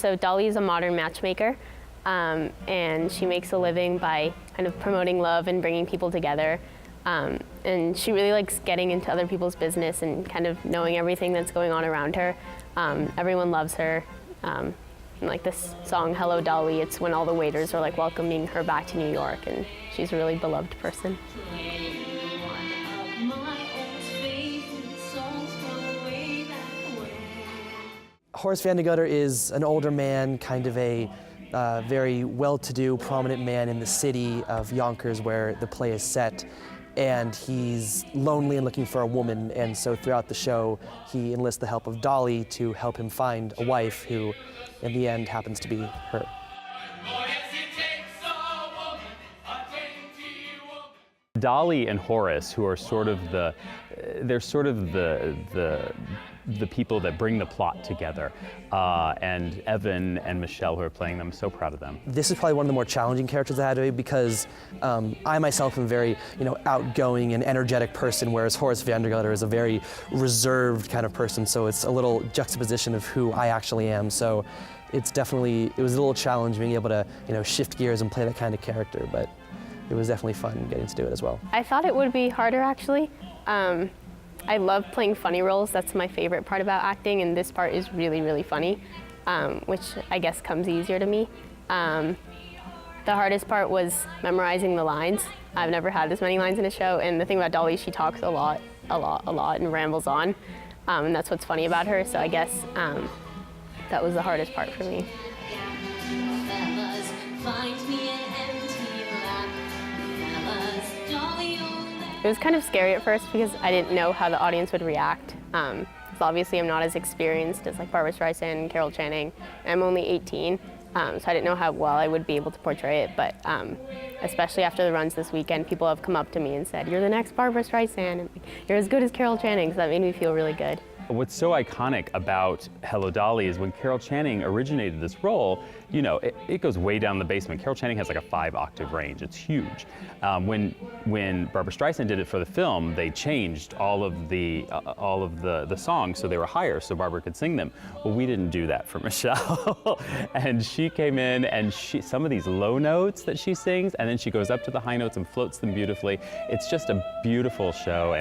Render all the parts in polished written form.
So Dolly is a modern matchmaker, and she makes a living by kind of promoting love and bringing people together. And she really likes getting into other people's business and kind of knowing everything that's going on around her. Everyone loves her. And like this song, Hello Dolly, it's when all the waiters are like welcoming her back to New York, and she's a really beloved person. Horace Vandegutter is an older man, kind of a very well-to-do, prominent man in the city of Yonkers where the play is set. And he's lonely and looking for a woman, and so throughout the show he enlists the help of Dolly to help him find a wife who, in the end, happens to be her. Dolly and Horace, who are sort of the people that bring the plot together, and Evan and Michelle, who are playing them, I'm so proud of them. This is probably one of the more challenging characters I had to be because I myself am a very, outgoing and energetic person, whereas Horace Vandegutter is a very reserved kind of person. So it's a little juxtaposition of who I actually am. So it was a little challenge being able to, shift gears and play that kind of character, but it was definitely fun getting to do it as well. I thought it would be harder, actually. I love playing funny roles. That's my favorite part about acting, and this part is really, really funny, which I guess comes easier to me. The hardest part was memorizing the lines. I've never had this many lines in a show, and the thing about Dolly, she talks a lot, and rambles on, and that's what's funny about her, so I guess that was the hardest part for me. It was kind of scary at first because I didn't know how the audience would react. So obviously I'm not as experienced as like Barbra Streisand and Carol Channing. I'm only 18, so I didn't know how well I would be able to portray it, but especially after the runs this weekend, people have come up to me and said, "You're the next Barbra Streisand, and you're as good as Carol Channing," so that made me feel really good. What's so iconic about Hello Dolly is when Carol Channing originated this role, it goes way down the basement. Carol Channing has like a 5-octave range. It's huge. When Barbra Streisand did it for the film, they changed all of the songs so they were higher so Barbra could sing them. Well, we didn't do that for Michelle. And she came in and some of these low notes that she sings, and then she goes up to the high notes and floats them beautifully. It's just a beautiful show.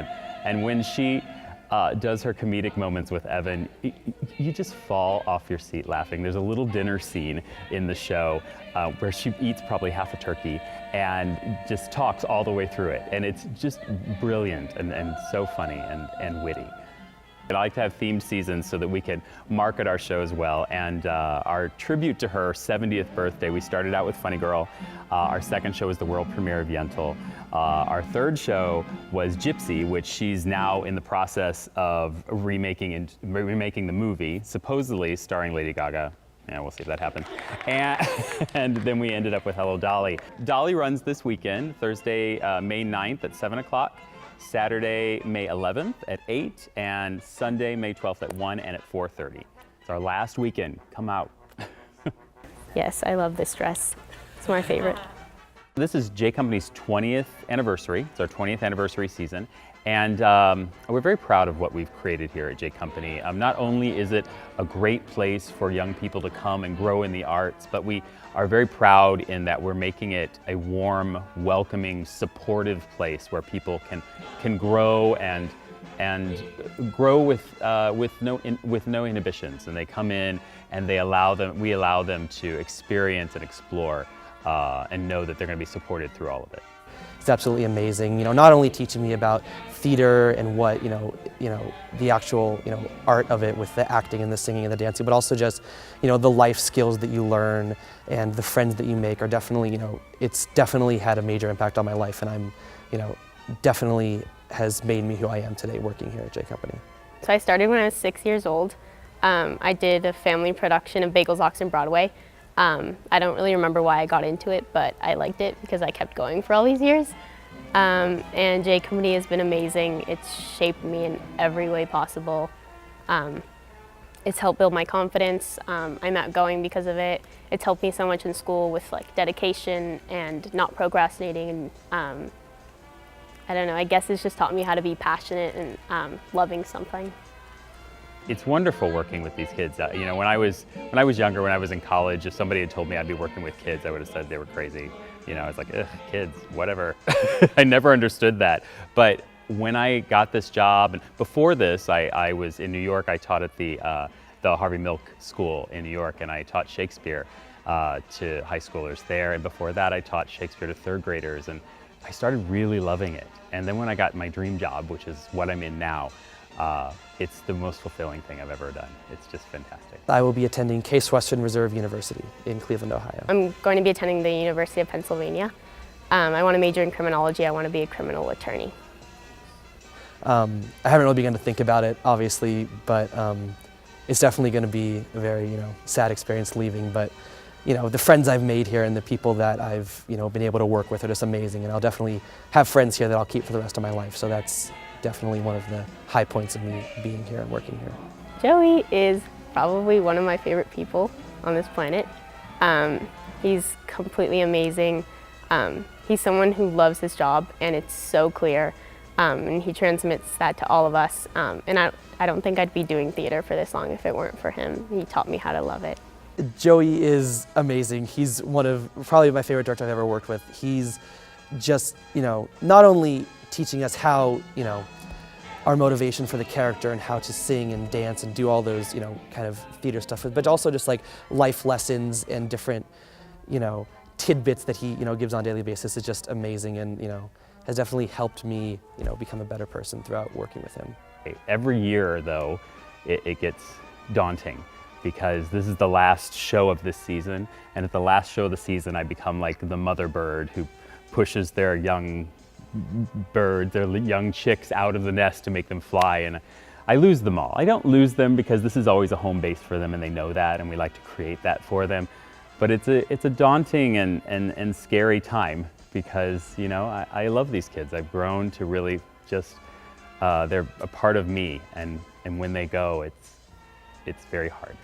And when she does her comedic moments with Evan, you just fall off your seat laughing. There's a little dinner scene in the show where she eats probably half a turkey and just talks all the way through it. And it's just brilliant and so funny and witty. I like to have themed seasons so that we can market our shows well, and our tribute to her 70th birthday, we started out with Funny Girl. Our second show was the world premiere of Yentl. Our third show was Gypsy, which she's now in the process of remaking the movie, supposedly starring Lady Gaga. Yeah, we'll see if that happens. And then we ended up with Hello Dolly. Dolly runs this weekend, Thursday, May 9th at 7 o'clock. Saturday, May 11th at 8, and Sunday, May 12th at 1 and at 4:30. It's our last weekend. Come out. Yes, I love this dress. It's my favorite. This is J Company's 20th anniversary. It's our 20th anniversary season, and we're very proud of what we've created here at J Company. Not only is it a great place for young people to come and grow in the arts, but we are very proud in that we're making it a warm, welcoming, supportive place where people can grow and grow with no inhibitions, and they come in and we allow them to experience and explore and know that they're going to be supported through all of it. It's absolutely amazing. Not only teaching me about theater and what the actual art of it with the acting and the singing and the dancing, but also just the life skills that you learn and the friends that you make are definitely it's definitely had a major impact on my life, and I'm definitely has made me who I am today working here at J Company. So I started when I was 6 years old. I did a family production of Bagels, Ox, and Broadway. I don't really remember why I got into it, but I liked it because I kept going for all these years. And J Company has been amazing. It's shaped me in every way possible. It's helped build my confidence. I'm outgoing because of it. It's helped me so much in school with like dedication and not procrastinating. And I don't know, I guess it's just taught me how to be passionate and loving something. It's wonderful working with these kids. You know, when I was younger, when I was in college, if somebody had told me I'd be working with kids, I would have said they were crazy. You know, I was like, ugh, kids, whatever. I never understood that. But when I got this job, and before this, I was in New York. I taught at the Harvey Milk School in New York, and I taught Shakespeare to high schoolers there. And before that, I taught Shakespeare to third graders, and I started really loving it. And then when I got my dream job, which is what I'm in now, it's the most fulfilling thing I've ever done. It's just fantastic. I will be attending Case Western Reserve University in Cleveland, Ohio. I'm going to be attending the University of Pennsylvania. I want to major in criminology. I want to be a criminal attorney. I haven't really begun to think about it, obviously, but it's definitely going to be a very, sad experience leaving. But, the friends I've made here and the people that I've, been able to work with are just amazing. And I'll definitely have friends here that I'll keep for the rest of my life. So that's definitely one of the high points of me being here and working here. Joey is probably one of my favorite people on this planet. He's completely amazing. He's someone who loves his job, and it's so clear. And he transmits that to all of us. And I don't think I'd be doing theater for this long if it weren't for him. He taught me how to love it. Joey is amazing. He's one of probably my favorite directors I've ever worked with. He's just, not only teaching us how, our motivation for the character and how to sing and dance and do all those, kind of theater stuff, but also just like life lessons and different, tidbits that he, gives on a daily basis is just amazing, and, has definitely helped me, become a better person throughout working with him. Every year, though, it gets daunting because this is the last show of this season, and at the last show of the season, I become like the mother bird who pushes their young birds, their young chicks out of the nest to make them fly, and I lose them all. I don't lose them because this is always a home base for them, and they know that, and we like to create that for them. But it's a daunting and scary time because, I love these kids. I've grown to really just, they're a part of me, and when they go, it's very hard.